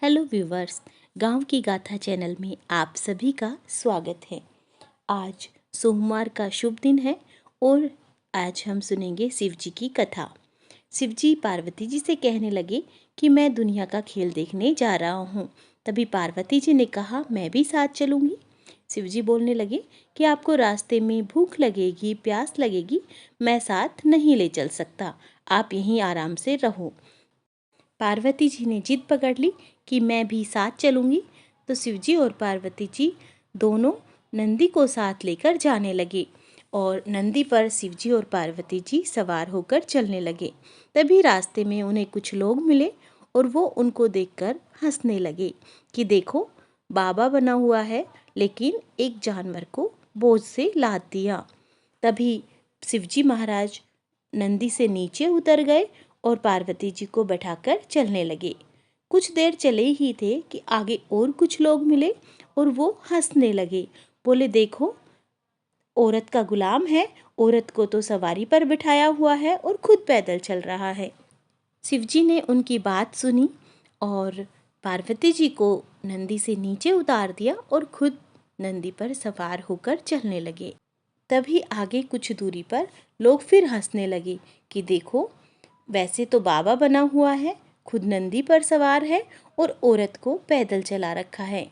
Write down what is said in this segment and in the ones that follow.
Hello viewers, गांव की गाथा चैनल में आप सभी का स्वागत है। आज सोमवार का शुभ दिन है और आज हम सुनेंगे शिव जी की कथा। शिव जी पार्वती जी से कहने लगे कि मैं दुनिया का खेल देखने जा रहा हूँ। तभी पार्वती जी ने कहा, मैं भी साथ चलूँगी। शिव जी बोलने लगे कि आपको रास्ते में भूख लगेगी, प्यास लगेगी, मैं साथ नहीं ले चल सकता, आप यहीं आराम से रहो। पार्वती जी ने जिद पकड़ ली कि मैं भी साथ चलूँगी। तो शिवजी और पार्वती जी दोनों नंदी को साथ लेकर जाने लगे और नंदी पर शिवजी और पार्वती जी सवार होकर चलने लगे। तभी रास्ते में उन्हें कुछ लोग मिले और वो उनको देखकर हंसने लगे कि देखो, बाबा बना हुआ है लेकिन एक जानवर को बोझ से लाद दिया। तभी शिवजी महाराज नंदी से नीचे उतर गए और पार्वती जी को बैठाकर चलने लगे। कुछ देर चले ही थे कि आगे और कुछ लोग मिले और वो हंसने लगे। बोले, देखो, औरत का गुलाम है, औरत को तो सवारी पर बिठाया हुआ है और खुद पैदल चल रहा है। शिवजी ने उनकी बात सुनी और पार्वती जी को नंदी से नीचे उतार दिया और खुद नंदी पर सवार होकर चलने लगे। तभी आगे कुछ दूरी पर लोग फिर हंसने लगे कि देखो, वैसे तो बाबा बना हुआ है, खुद नंदी पर सवार है और औरत को पैदल चला रखा है।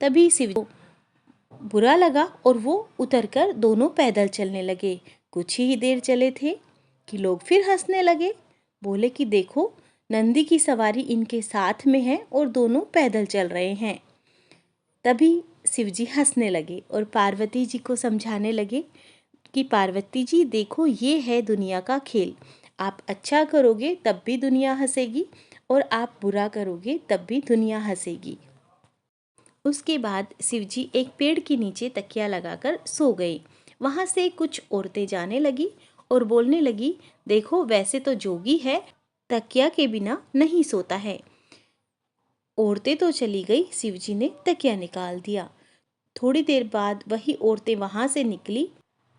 तभी शिव को बुरा लगा और वो उतरकर दोनों पैदल चलने लगे। कुछ ही देर चले थे कि लोग फिर हंसने लगे। बोले कि देखो, नंदी की सवारी इनके साथ में है और दोनों पैदल चल रहे हैं। तभी शिवजी हंसने लगे और पार्वती जी को समझाने लगे कि पार्वती जी देखो, ये है दुनिया का खेल। आप अच्छा करोगे तब भी दुनिया हंसेगी और आप बुरा करोगे तब भी दुनिया हंसेगी। उसके बाद शिवजी एक पेड़ के नीचे तकिया लगाकर सो गए। वहाँ से कुछ औरतें जाने लगी और बोलने लगी, देखो, वैसे तो जोगी है, तकिया के बिना नहीं सोता है। औरतें तो चली गई, शिवजी ने तकिया निकाल दिया। थोड़ी देर बाद वही औरतें वहाँ से निकली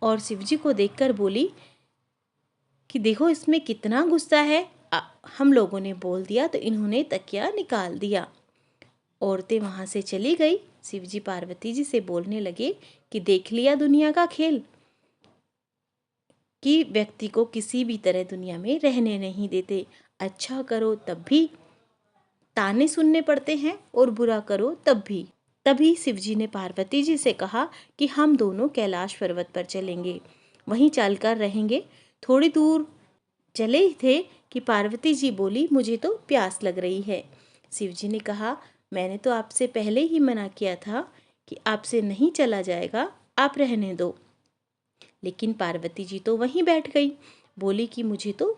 और शिवजी को देखकर बोली कि देखो, इसमें कितना गुस्सा है। हम लोगों ने बोल दिया तो इन्होंने तकिया निकाल दिया। औरतें वहाँ से चली गई। शिवजी पार्वती जी से बोलने लगे कि देख लिया दुनिया का खेल, कि व्यक्ति को किसी भी तरह दुनिया में रहने नहीं देते। अच्छा करो तब भी ताने सुनने पड़ते हैं और बुरा करो तब भी। तभी शिवजी ने पार्वती जी से कहा कि हम दोनों कैलाश पर्वत पर चलेंगे, वहीं चलकर रहेंगे। थोड़ी दूर चले ही थे कि पार्वती जी बोली, मुझे तो प्यास लग रही है। शिवजी ने कहा, मैंने तो आपसे पहले ही मना किया था कि आपसे नहीं चला जाएगा, आप रहने दो। लेकिन पार्वती जी तो वहीं बैठ गई, बोली कि मुझे तो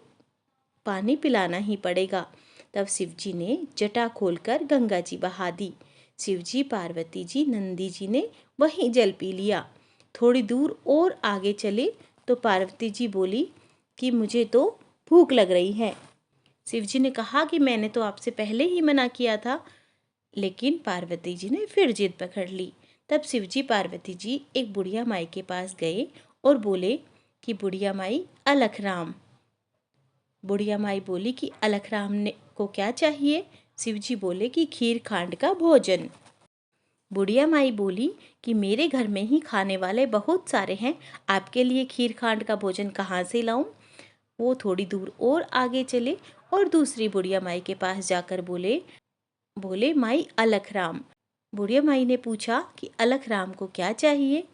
पानी पिलाना ही पड़ेगा। तब शिवजी ने जटा खोलकर गंगा जी बहा दी। शिवजी, पार्वती जी, नंदी जी ने वहीं जल पी लिया। थोड़ी दूर और आगे चले तो पार्वती जी बोली कि मुझे तो भूख लग रही है। शिवजी ने कहा कि मैंने तो आपसे पहले ही मना किया था। लेकिन पार्वती जी ने फिर जिद पकड़ ली। तब शिवजी पार्वती जी एक बुढ़िया माई के पास गए और बोले कि बुढ़िया माई, अलखराम। बुढ़िया माई बोली कि अलखराम ने को क्या चाहिए? शिवजी बोले कि खीर खांड का भोजन। बुढ़िया माई बोली कि मेरे घर में ही खाने वाले बहुत सारे हैं, आपके लिए खीर खांड का भोजन कहाँ से लाऊं? वो थोड़ी दूर और आगे चले और दूसरी बुढ़िया माई के पास जाकर बोले बोले माई, अलखराम। बुढ़िया माई ने पूछा कि अलखराम को क्या चाहिए?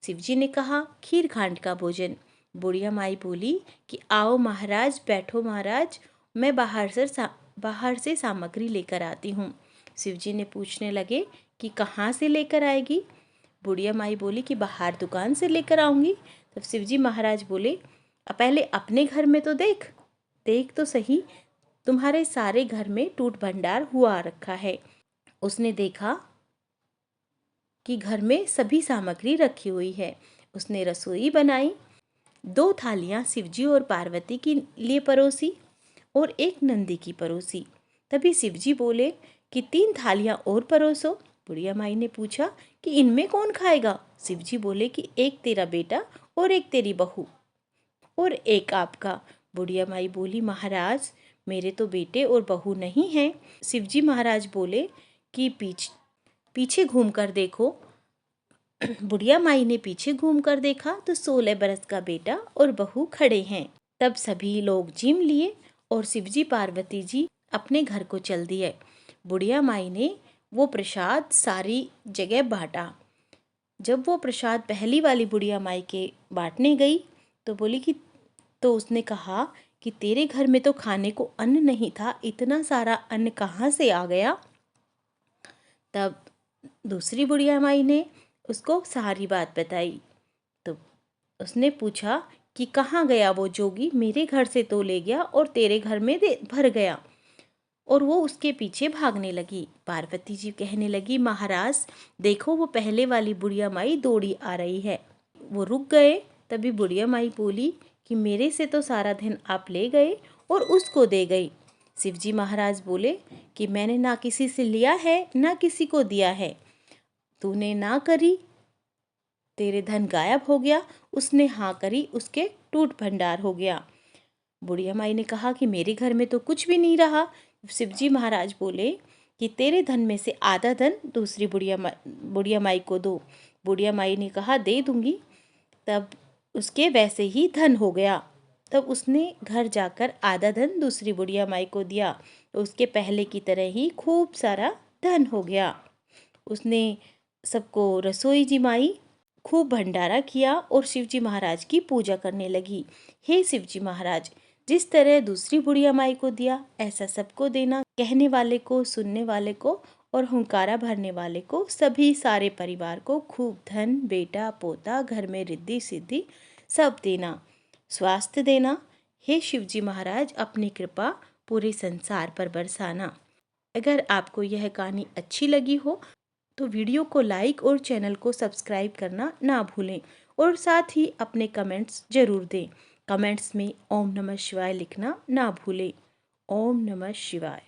शिवजी ने कहा, खीर खांड का भोजन। बुढ़िया माई बोली कि आओ महाराज, बैठो महाराज, मैं बाहर से सामग्री लेकर आती हूँ। शिवजी ने पूछने लगे कि कहाँ से लेकर आएगी? बुढ़िया माई बोली कि बाहर दुकान से लेकर आऊँगी। तब शिवजी महाराज बोले, पहले अपने घर में तो देख देख तो सही, तुम्हारे सारे घर में टूट भंडार हुआ रखा है। उसने देखा कि घर में सभी सामग्री रखी हुई है। उसने रसोई बनाई। 2 थालियां शिवजी और पार्वती के लिए परोसी और एक नंदी की परोसी। तभी शिवजी बोले कि 3 थालियां और परोसो। बुढ़िया माई ने पूछा कि इनमें कौन खाएगा? शिवजी बोले कि एक तेरा बेटा और एक तेरी बहू और एक आपका। बुढ़िया माई बोली, महाराज, मेरे तो बेटे और बहू नहीं हैं। शिवजी महाराज बोले कि पीछे घूम कर देखो। बुढ़िया माई ने पीछे घूमकर देखा तो 16 बरस का बेटा और बहू खड़े हैं। तब सभी लोग जिम लिए और शिवजी पार्वती जी अपने घर को चल दिए। बुढ़िया माई ने वो प्रसाद सारी जगह बांटा। जब वो प्रसाद पहली वाली बुढ़िया माई के बांटने गई तो बोली कि तो उसने कहा कि तेरे घर में तो खाने को अन्न नहीं था, इतना सारा अन्न कहाँ से आ गया। तब दूसरी बुढ़िया माई ने उसको सारी बात बताई। तो उसने पूछा कि कहाँ गया वो जोगी, मेरे घर से तो ले गया और तेरे घर में भर गया। और वो उसके पीछे भागने लगी। पार्वती जी कहने लगी, महाराज देखो वो पहले वाली बुढ़िया माई दौड़ी आ रही है। वो रुक गए। तभी बुढ़िया माई बोली कि मेरे से तो सारा धन आप ले गए और उसको दे गई। शिवजी महाराज बोले कि मैंने ना किसी से लिया है ना किसी को दिया है, तूने ना करी तेरे धन गायब हो गया, उसने हाँ करी उसके टूट भंडार हो गया। बुढ़िया माई ने कहा कि मेरे घर में तो कुछ भी नहीं रहा। शिवजी महाराज बोले कि तेरे धन में से आधा धन दूसरी बुढ़िया माई को दो। बुढ़िया माई ने कहा दे दूंगी। तब उसके वैसे ही धन हो गया। तब उसने घर जाकर आधा धन दूसरी बुढ़िया माई को दिया तो उसके पहले की तरह ही खूब सारा धन हो गया। उसने सबको रसोई जिमाई, खूब भंडारा किया और शिवजी महाराज की पूजा करने लगी। हे शिवजी महाराज, जिस तरह दूसरी बुढ़िया माई को दिया ऐसा सबको देना, कहने वाले को, सुनने वाले को और हुंकारा भरने वाले को, सभी सारे परिवार को खूब धन, बेटा, पोता, घर में रिद्धि सिद्धि सब देना, स्वास्थ्य देना। हे शिवजी महाराज, अपनी कृपा पूरे संसार पर बरसाना। अगर आपको यह कहानी अच्छी लगी हो तो वीडियो को लाइक और चैनल को सब्सक्राइब करना ना भूलें और साथ ही अपने कमेंट्स जरूर दें। कमेंट्स में ओम नमः शिवाय लिखना ना भूलें। ओम नमः शिवाय।